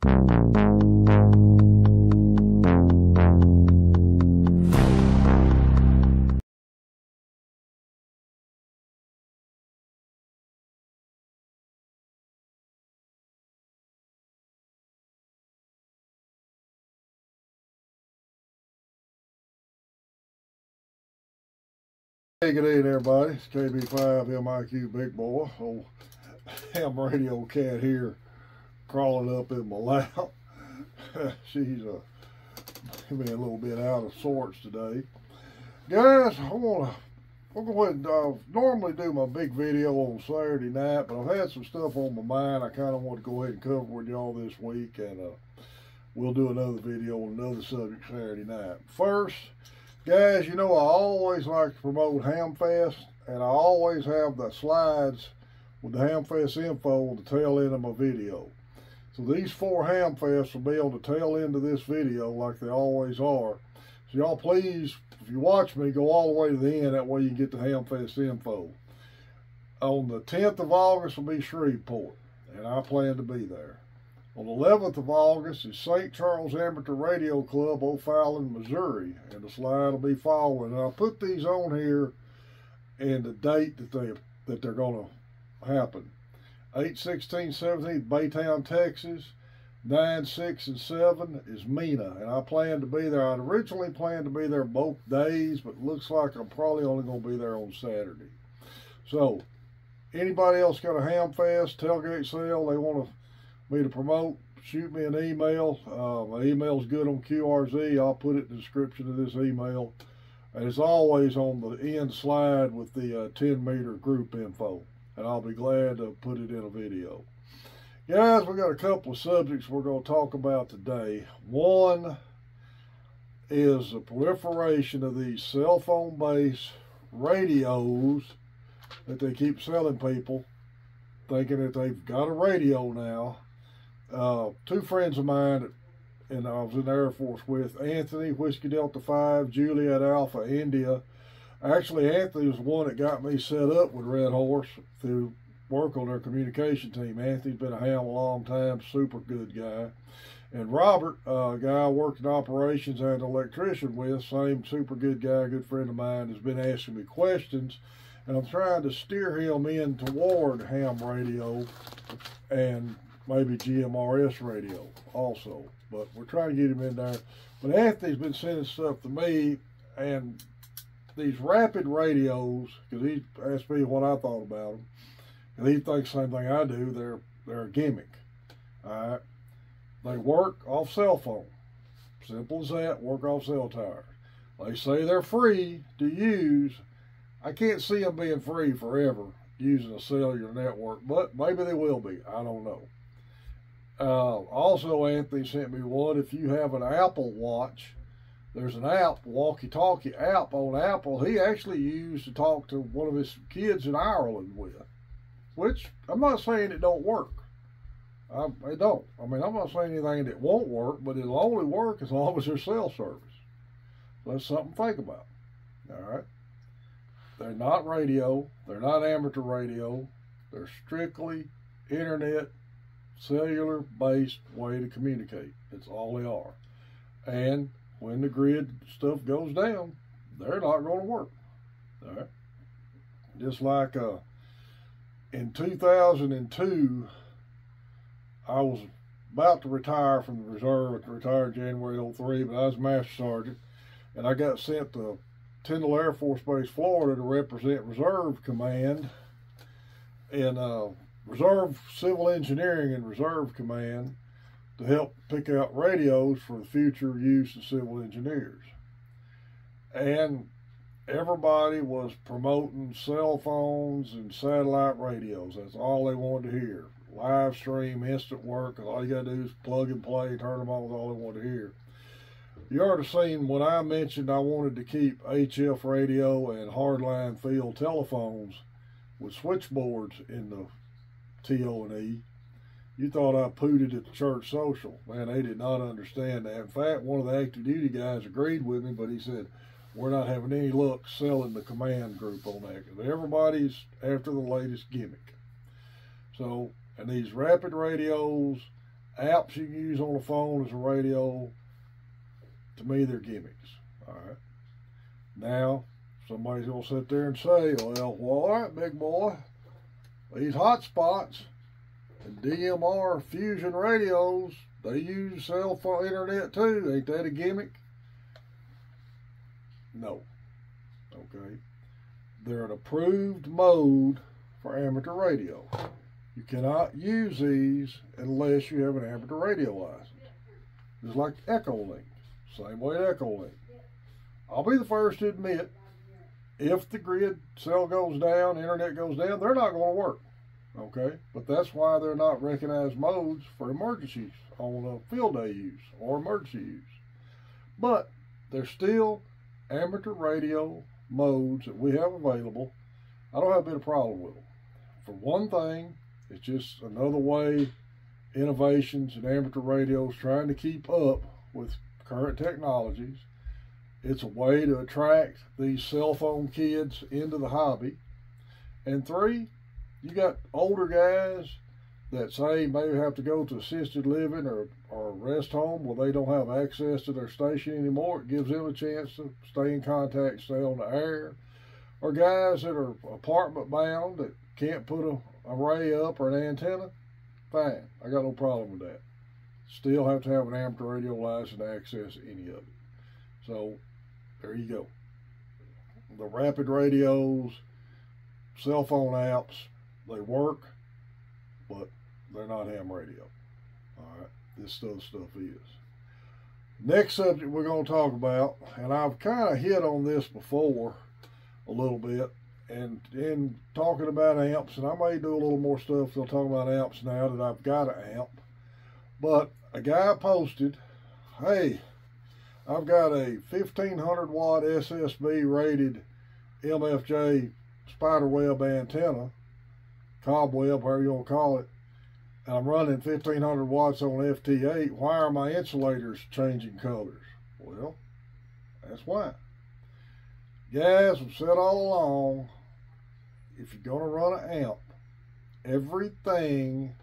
Hey, good evening, everybody. It's KB5 MIQ Big Boy. Old ham radio cat here crawling up in my lap. She's being a little bit out of sorts today. Guys, I'm going to go ahead and normally do my big video on Saturday night, but I've had some stuff on my mind I kind of want to go ahead and cover with y'all this week, and we'll do another video on another subject Saturday night. First, guys, you know I always like to promote Hamfest, and I always have the slides with the Hamfest info on the tail end of my video. So these 4 Hamfests will be on the tail end of this video like they always are. So y'all please, if you watch me, go all the way to the end. That way you can get the Hamfest info. On the 10th of August will be Shreveport, and I plan to be there. On the 11th of August is St. Charles Amateur Radio Club, O'Fallon, Missouri, and the slide will be following. And I'll put these on here and the date that they're going to happen. 8, 16, 17, Baytown, Texas. 9, 6, and 7 is Mena, and I plan to be there. I'd originally planned to be there both days, but it looks like I'm probably only going to be there on Saturday. So, anybody else got a Hamfest, tailgate sale they want me to promote, shoot me an email. My email's good on QRZ. I'll put it in the description of this email. And it's always on the end slide with the 10-meter group info. And I'll be glad to put it in a video. Guys, we got a couple of subjects we're going to talk about today. One is the proliferation of these cell phone-based radios that they keep selling people, thinking that they've got a radio now. 2 friends of mine, and I was in the Air Force with, Anthony, Whiskey Delta 5, Juliet Alpha, India. Actually, Anthony was the one that got me set up with Red Horse through work on their communication team. Anthony's been a ham a long time, super good guy. And Robert, a guy I worked in operations and an electrician with, same super good guy, good friend of mine, has been asking me questions, and I'm trying to steer him in toward ham radio and maybe GMRS radio also. But we're trying to get him in there. But Anthony's been sending stuff to me, and these rapid radios, because he asked me what I thought about them, and he thinks the same thing I do. They're a gimmick. All right, they work off cell phone. Simple as that. Work off cell towers. They say they're free to use. I can't see them being free forever using a cellular network, but maybe they will be. I don't know. Also, Anthony sent me one. If you have an Apple Watch, there's an app, walkie-talkie app on Apple, he actually used to talk to one of his kids in Ireland with, which I'm not saying it don't work. It don't. I mean, I'm not saying anything that won't work, but it'll only work as long as there's cell service. So that's something to think about. All right. They're not radio. They're not amateur radio. They're strictly internet, cellular-based way to communicate. It's all they are. And when the grid stuff goes down, they're not going to work. All right. Just like in 2002, I was about to retire from the reserve. I retired January '03, but I was Master Sergeant, and I got sent to Tyndall Air Force Base, Florida, to represent Reserve Command in Reserve Civil Engineering and Reserve Command to help pick out radios for the future use of civil engineers. And everybody was promoting cell phones and satellite radios. That's all they wanted to hear. Live stream, instant work, all you gotta do is plug and play, turn them on, is all they wanted to hear. You already seen when I mentioned I wanted to keep HF radio and hardline field telephones with switchboards in the TO&E. You thought I pooted at the church social. Man, they did not understand that. In fact, one of the active duty guys agreed with me, but he said, we're not having any luck selling the command group on that, because everybody's after the latest gimmick. So, and these rapid radios, Apps you can use on the phone as a radio, to me, they're gimmicks. All right. Now, somebody's going to sit there and say, well, all right, big boy, these hotspots and DMR fusion radios, they use cell phone internet too. Ain't that a gimmick? No. Okay. They're an approved mode for amateur radio. You cannot use these unless you have an amateur radio license. It's like Echolink. Same way Echolink. I'll be the first to admit, if the grid cell goes down, internet goes down, they're not going to work. Okay? But that's why they're not recognized modes for emergencies on a field day use or emergency use. But they're still amateur radio modes that we have available. I don't have a bit of problem with them. For one thing, it's just another way innovations in amateur radios trying to keep up with current technologies. It's a way to attract these cell phone kids into the hobby. And three, you got older guys that say maybe have to go to assisted living or a rest home where they don't have access to their station anymore. It gives them a chance to stay in contact, stay on the air. Or guys that are apartment bound that can't put an array up or an antenna. Fine, I got no problem with that. Still have to have an amateur radio license to access any of it. So there you go. The rapid radios, cell phone apps, they work, but they're not ham radio. All right, this stuff is. Next subject we're going to talk about, and I've kind of hit on this before a little bit, and in talking about amps, and I may do a little more stuff. They'll talk about amps now that I've got an amp. But a guy posted, hey, I've got a 1500 watt SSB rated MFJ spiderweb antenna, cobweb, however you want to call it, and I'm running 1500 watts on FT8. Why are my insulators changing colors? Well, that's why. Guys, I've said all along, if you're going to run an amp, everything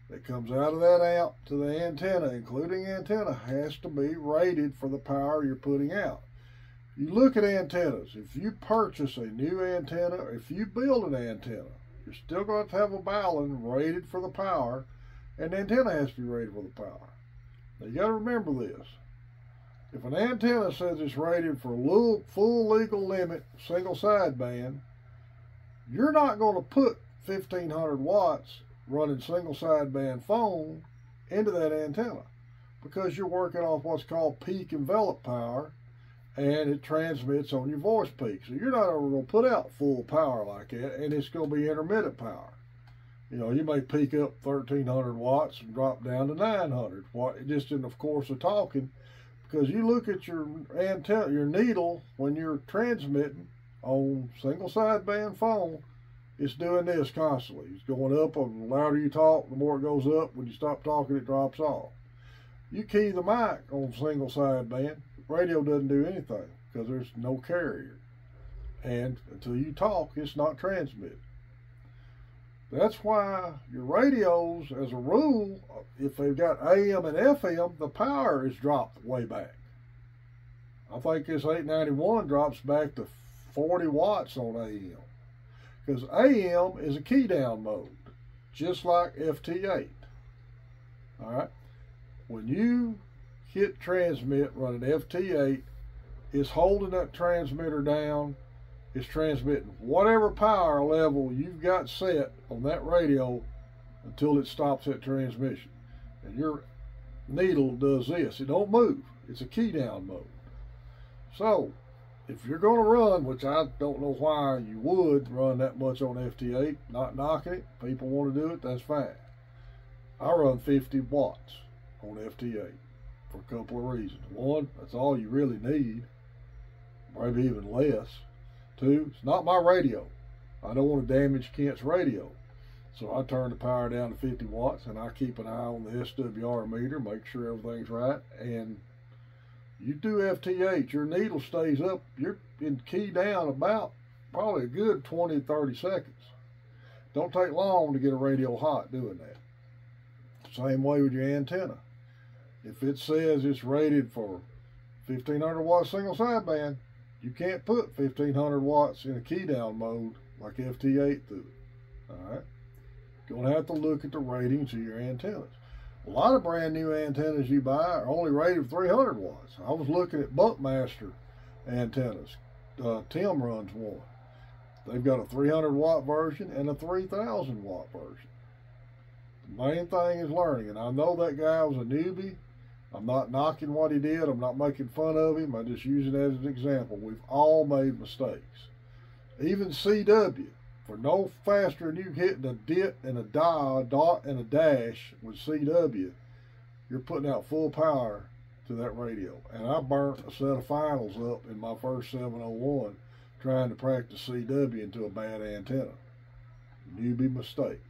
that comes out of that amp to the antenna, including antenna, has to be rated for the power you're putting out. You look at antennas. If you purchase a new antenna, or if you build an antenna, you're still going to have a balun rated for the power, and the antenna has to be rated for the power. Now you got to remember this. If an antenna says it's rated for full legal limit single sideband, you're not going to put 1500 watts running single sideband phone into that antenna, because you're working off what's called peak envelope power, and it transmits on your voice peak. So you're not ever going to put out full power like that, and it's going to be intermittent power. You know, you may peak up 1300 watts and drop down to 900, just in the course of talking. Because you look at your antenna, your needle, when you're transmitting on single sideband phone, it's doing this constantly. It's going up, and the louder you talk, the more it goes up. When you stop talking, it drops off. You key the mic on single sideband, radio doesn't do anything because there's no carrier. And until you talk, it's not transmitted. That's why your radios, as a rule, if they've got AM and FM, the power is dropped way back. I think this 891 drops back to 40 watts on AM. Because AM is a key down mode, just like FT8. All right. When you hit transmit running FT8, it's holding that transmitter down. It's transmitting whatever power level you've got set on that radio until it stops that transmission. And your needle does this. It don't move. It's a key down mode. So, if you're going to run, which I don't know why you would run that much on FT8, not knocking it. People want to do it, that's fine. I run 50 watts on FT8 for a couple of reasons. One, that's all you really need, maybe even less. Two, it's not my radio. I don't want to damage Kent's radio. So I turn the power down to 50 watts, and I keep an eye on the SWR meter, make sure everything's right. And you do FT8, your needle stays up, you're in key down about probably a good 20, 30 seconds. Don't take long to get a radio hot doing that. Same way with your antenna. If it says it's rated for 1500 watt single sideband, you can't put 1500 watts in a key down mode like FT8 through it. Alright? You're going to have to look at the ratings of your antennas. A lot of brand new antennas you buy are only rated for 300 watts. I was looking at Buckmaster antennas. Tim runs one. They've got a 300 watt version and a 3000 watt version. The main thing is learning, and I know that guy was a newbie. I'm not knocking what he did. I'm not making fun of him. I just use it as an example. We've all made mistakes. Even CW, for no faster than you hitting a dot and a dash with CW, you're putting out full power to that radio. And I burnt a set of finals up in my first 701 trying to practice CW into a bad antenna. Newbie mistake.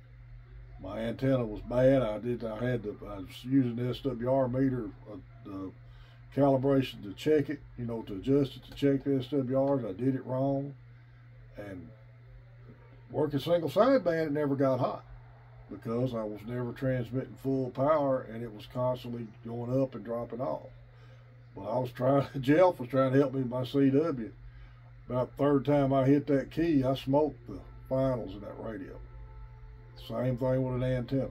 My antenna was bad. I was using the SWR meter calibration to check it, to adjust it to check the SWRs. I did it wrong. And working single sideband, it never got hot because I was never transmitting full power and it was constantly going up and dropping off. But Jeff was trying to help me with my CW. About the third time I hit that key, I smoked the finals in that radio. Same thing with an antenna.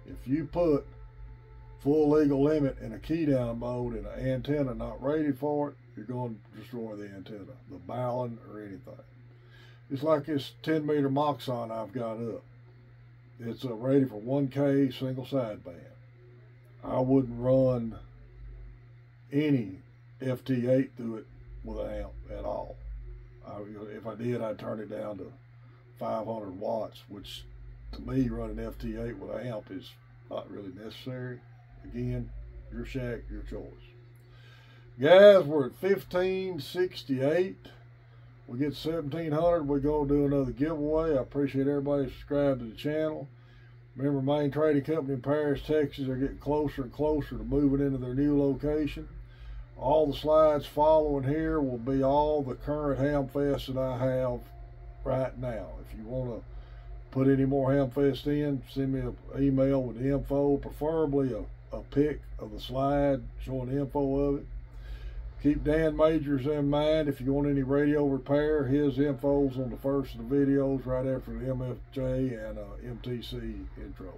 If you put full legal limit in a key down mode and an antenna not rated for it, you're going to destroy the antenna, the bowling or anything. It's like this 10 meter Moxon I've got up. It's rated for 1K single sideband. I wouldn't run any FT8 through it with an amp at all. If I did, I'd turn it down to 500 watts, which to me, running FT8 with an amp is not really necessary. Again, your shack, your choice. Guys, we're at 1568. We get 1700, we're going to do another giveaway. I appreciate everybody subscribed to the channel. Remember, main trading company in Paris, Texas are getting closer and closer to moving into their new location. All the slides following here will be all the current Hamfest that I have right now. If you want to put any more Hamfest in, send me an email with the info, preferably a pic of the slide showing the info of it. Keep Dan Majors in mind if you want any radio repair. His info's on the first of the videos right after the MFJ and MTC intro.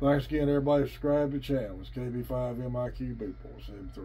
Thanks again, everybody. Subscribe to the channel. It's KB5 MIQ Big Boy 73.